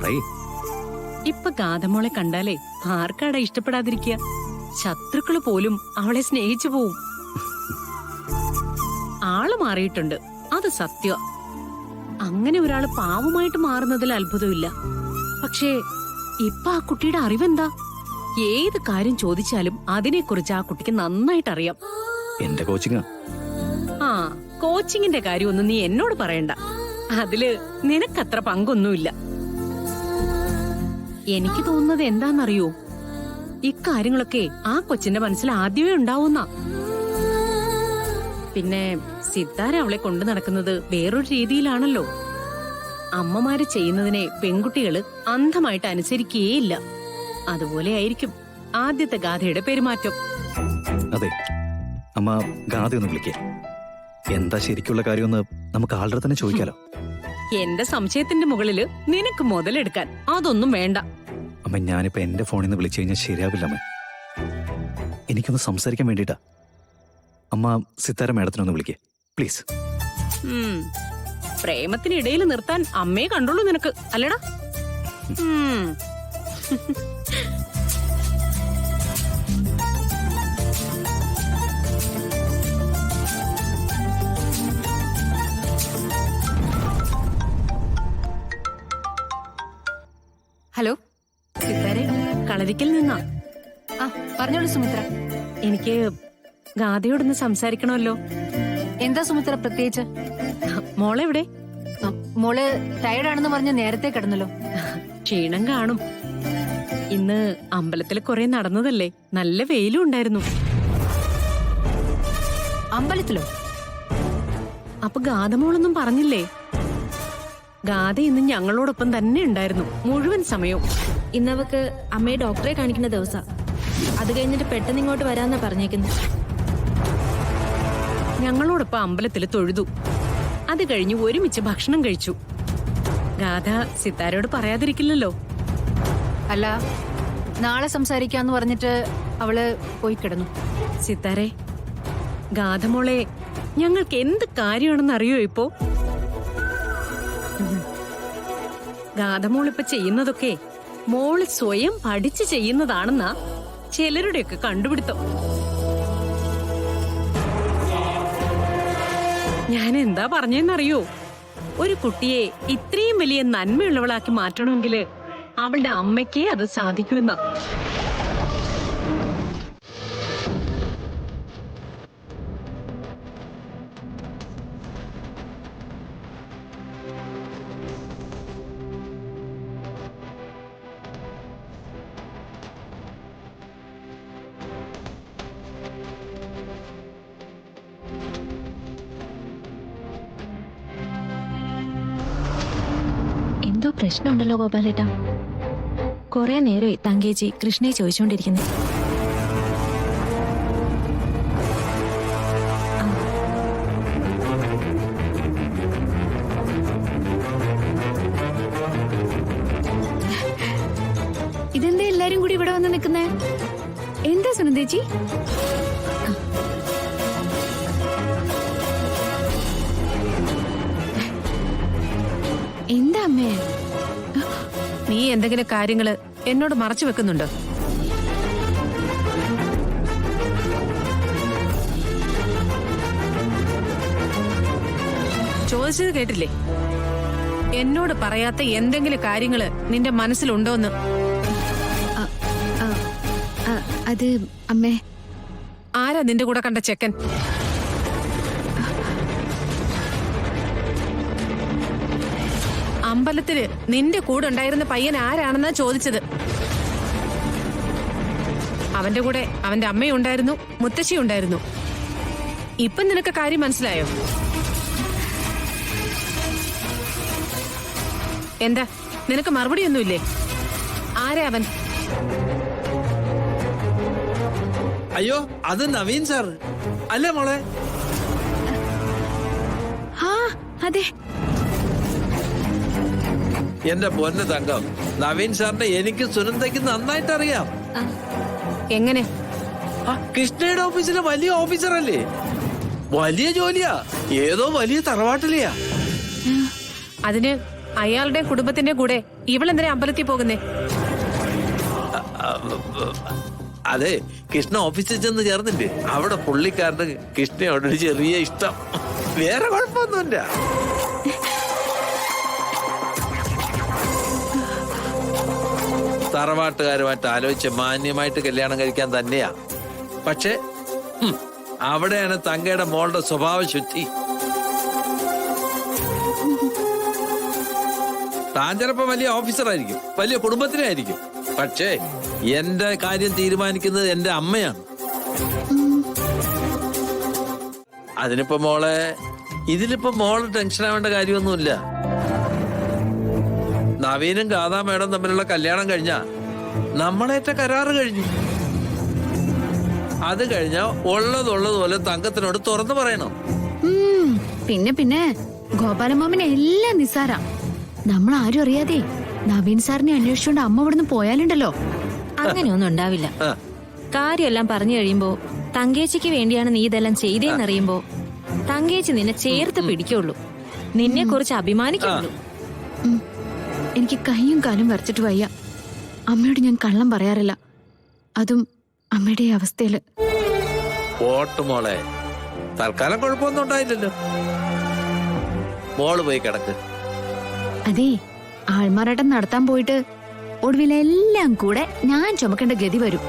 പറയ്. ഇപ്പൊ ഗാഥമോളെ കണ്ടാലേ ആർക്കാടാ ഇഷ്ടപ്പെടാതിരിക്കുക? ശത്രുക്കള് പോലും അവളെ സ്നേഹിച്ചു പോവും. ആള് മാറിയിട്ടുണ്ട്, അത് സത്യ. അങ്ങനെ ഒരാള് പാവമായിട്ട് മാറുന്നതിൽ അത്ഭുതമില്ല. പക്ഷേ ഇപ്പൊ ആ കുട്ടിയുടെ അറിവെന്താ? ഏത് കാര്യം ചോദിച്ചാലും അതിനെക്കുറിച്ച് ആ കുട്ടിക്ക് നന്നായിട്ട് അറിയാം. എന്റെ കോച്ചിങ്. ആ, കോച്ചിങ്ങിന്റെ കാര്യമൊന്നും നീ എന്നോട് പറയണ്ട. അതില് നിനക്കത്ര പങ്കൊന്നുമില്ല. എനിക്ക് തോന്നുന്നത് എന്താന്നറിയോ, ഇക്കാര്യങ്ങളൊക്കെ ആ കൊച്ചിന്റെ മനസ്സിൽ ആദ്യമേ ഉണ്ടാവുന്ന. പിന്നെ സിത്താര അവളെ കൊണ്ടു നടക്കുന്നത് വേറൊരു രീതിയിലാണല്ലോ. അമ്മമാര് ചെയ്യുന്നതിനെ പെൺകുട്ടികള് അന്ധമായിട്ട് അനുസരിക്കുകയില്ല. അതുപോലെ ആയിരിക്കും ആദ്യത്തെ ഗാഥയുടെ പെരുമാറ്റം. അതെ, അമ്മ ഗാഥ ഒന്ന് വിളിക്കേ. എന്താ ശരിക്കുള്ള കാര്യമെന്ന് നമുക്ക് ആളുടെ തന്നെ ചോദിക്കാലോ. എന്റെ സംശയത്തിന്റെ മുകളില് നിനക്ക് മുതലെടുക്കാൻ അതൊന്നും വേണ്ട. അമ്മ, ഞാനിപ്പോ എന്റെ ഫോണിൽ നിന്ന് വിളിച്ചു കഴിഞ്ഞാൽ ശരിയാവില്ല അമ്മ. എനിക്കൊന്ന് സംസാരിക്കാൻ വേണ്ടിട്ടാ. അമ്മ സിത്താര മാഡത്തിനൊന്ന് വിളിക്കേ പ്ലീസ്. പ്രേമത്തിനിടയിൽ നിർത്താൻ അമ്മയെ കണ്ടുള്ളൂ നിനക്ക്, അല്ലടാ? ഹലോ സിത്താരെ, കളരിക്കൽ നിന്നാ. ആ, പറഞ്ഞോളൂ സുമിത്ര. എനിക്ക് ഗാഥയോടൊന്ന് സംസാരിക്കണമല്ലോ. എന്താ സുമിത്ര പ്രത്യേകിച്ച്? മോളെവിടെ? മോള് ടയർഡാണെന്ന് പറഞ്ഞ് നേരത്തെ കിടന്നല്ലോ. ക്ഷീണം കാണും. ഇന്ന് അമ്പലത്തിൽ കുറെ നടന്നതല്ലേ, നല്ല വെയിലും ഉണ്ടായിരുന്നു. അമ്പലത്തിലോ? അപ്പൊ ഗാഥമോളൊന്നും പറഞ്ഞില്ലേ? ഗാഥ ഇന്ന് ഞങ്ങളോടൊപ്പം തന്നെ ഉണ്ടായിരുന്നു മുഴുവൻ സമയവും. ഇന്നവക്ക് അമ്മയെ ഡോക്ടറെ കാണിക്കുന്ന ദിവസം. അത് കഴിഞ്ഞിട്ട് പെട്ടെന്ന് ഇങ്ങോട്ട് വരാന്നാ പറഞ്ഞേക്കുന്നത്. ഞങ്ങളോടൊപ്പം അമ്പലത്തിൽ തൊഴുതു. അത് കഴിഞ്ഞ് ഒരുമിച്ച് ഭക്ഷണം കഴിച്ചു. ഗാഥ സിത്താരോട് പറയാതിരിക്കില്ലല്ലോ. അല്ല, നാളെ സംസാരിക്കാന്ന് പറഞ്ഞിട്ട് അവള് പോയി കിടന്നു. സിത്താരെ, ഗാഥമോളെ ഞങ്ങൾക്ക് എന്ത് കാര്യമാണെന്ന് അറിയോ ഇപ്പോ? ഗാഥമോളിപ്പൊ ചെയ്യുന്നതൊക്കെ മോള് സ്വയം പഠിച്ചു ചെയ്യുന്നതാണെന്നാ ചിലരുടെയൊക്കെ കണ്ടുപിടുത്തം. ഞാൻ എന്താ പറഞ്ഞെന്നറിയോ? ഒരു കുട്ടിയെ ഇത്രയും വലിയ നന്മയുള്ളവളാക്കി മാറ്റണമെങ്കിൽ അവളുടെ അമ്മയ്ക്കേ അത് സാധിക്കുമെന്ന. എന്തോ പ്രശ്നമുണ്ടല്ലോ ഗോപാലേട്ടാ. കുറെ നേരമായി തങ്കേച്ചി കൃഷ്ണയെ ചോദിച്ചുകൊണ്ടിരിക്കുന്നു. ഇതെന്താ എല്ലാരും കൂടി ഇവിടെ വന്ന് നിൽക്കുന്നേ? എന്താ സുനന്ദേച്ചി? എന്താ അമ്മേ? നീ എന്തെങ്കിലും കാര്യങ്ങള് എന്നോട് മറച്ചു വെക്കുന്നുണ്ടോ? ചോദിച്ചത് കേട്ടില്ലേ? എന്നോട് പറയാത്ത എന്തെങ്കിലും കാര്യങ്ങള് നിന്റെ മനസ്സിലുണ്ടോന്ന്? അത് അമ്മേ, ആരാ നിന്റെ കൂടെ കണ്ട ചെക്കൻ? അമ്പലത്തില് നിന്റെ കൂടെ ഉണ്ടായിരുന്ന പയ്യൻ ആരാണെന്നാ ചോദിച്ചത്. അവന്റെ കൂടെ അവന്റെ അമ്മയുണ്ടായിരുന്നു, മുത്തശ്ശി ഉണ്ടായിരുന്നു. ഇപ്പൊ നിനക്ക് കാര്യം മനസ്സിലായോ? എന്താ നിനക്ക് മറുപടിയൊന്നുമില്ലേ? ആരാ അവൻ? അയ്യോ, അത് നവീൻ സാർ അല്ലേ മോളെ? അതെ. എന്റെ പൊന്ന് തങ്കം, നവീൻ സാറിനെ എനിക്ക് സുനന്ദയ്ക്ക് നന്നായിട്ട് അറിയാം. എങ്ങനെ? കൃഷ്ണയുടെ ഓഫീസിലെ വലിയ ഓഫീസറല്ലേ? വലിയ ജോലിയാ, ഏതോ വലിയ തറവാട്ടിലെയാ. അതിന് അയാളുടെ കുടുംബത്തിന്റെ കൂടെ ഇവളെന്തിനാ അമ്പലത്തിൽ പോകുന്നേ? അതെ, കൃഷ്ണ ഓഫീസിൽ ചെന്ന് ചേർന്നില്ലേ, അവിടെ പുള്ളിക്കാരന് കൃഷ്ണയോടൊരു ചെറിയ ഇഷ്ടം. വേറെ കുഴപ്പമൊന്നുമില്ല. തറവാട്ടുകാരുമായിട്ട് ആലോചിച്ച് മാന്യമായിട്ട് കല്യാണം കഴിക്കാൻ തന്നെയാ. പക്ഷെ അവിടെയാണ് തങ്കയുടെ മോളുടെ സ്വഭാവ ശുദ്ധി. താൻ ചിലപ്പോ വലിയ ഓഫീസറായിരിക്കും, വലിയ കുടുംബത്തിനായിരിക്കും. പക്ഷേ എന്റെ കാര്യം തീരുമാനിക്കുന്നത് എന്റെ അമ്മയാണ്. അതിനിപ്പോ ഇതിലിപ്പോ മോള് ടെൻഷൻ ആവേണ്ട കാര്യമൊന്നുമില്ല. നവീനും ഗാഥാ മേഡം തമ്മിലുള്ള കല്യാണം കഴിഞ്ഞാ നമ്മളേറ്റ കരാറ് കഴിഞ്ഞു. അത് കഴിഞ്ഞാ ഉള്ളതുപോലെ തങ്കത്തിനോട് തുറന്നു പറയണം. പിന്നെ ഗോപാലമാമന് എല്ലാം നിസ്സാര. നമ്മൾ ആരും അറിയാതെ നവീൻ സാറിനെ അന്വേഷിച്ചുകൊണ്ട് അമ്മ ഇവിടുന്ന് പോയാലുണ്ടല്ലോ. അങ്ങനെയൊന്നും ഉണ്ടാവില്ല. കാര്യമെല്ലാം പറഞ്ഞു കഴിയുമ്പോ തങ്കേച്ചിക്ക് വേണ്ടിയാണ് നീ ഇതെല്ലാം ചെയ്തേന്നറിയുമ്പോ തങ്കേച്ചി നിന്നെ ചേർത്ത് പിടിക്കുള്ളൂ, നിന്നെ കുറിച്ച് അഭിമാനിക്കുള്ളൂ. എനിക്ക് കൈയും കാലും വരച്ചിട്ട് വയ്യ. അമ്മയോട് ഞാൻ കള്ളം പറയാറില്ല, അതും അമ്മയുടെ ഈ അവസ്ഥയില്. പോട്ട് മോളെ, തൽക്കാലം കുഴപ്പമൊന്നും ഉണ്ടായില്ലല്ലോ. മോള് പോയി കിടക്ക്. അതെ, ആൾമാറാട്ടം നടത്താൻ പോയിട്ട് ഒടുവിലെല്ലാം കൂടെ ഞാൻ ചുമക്കേണ്ട ഗതി വരും.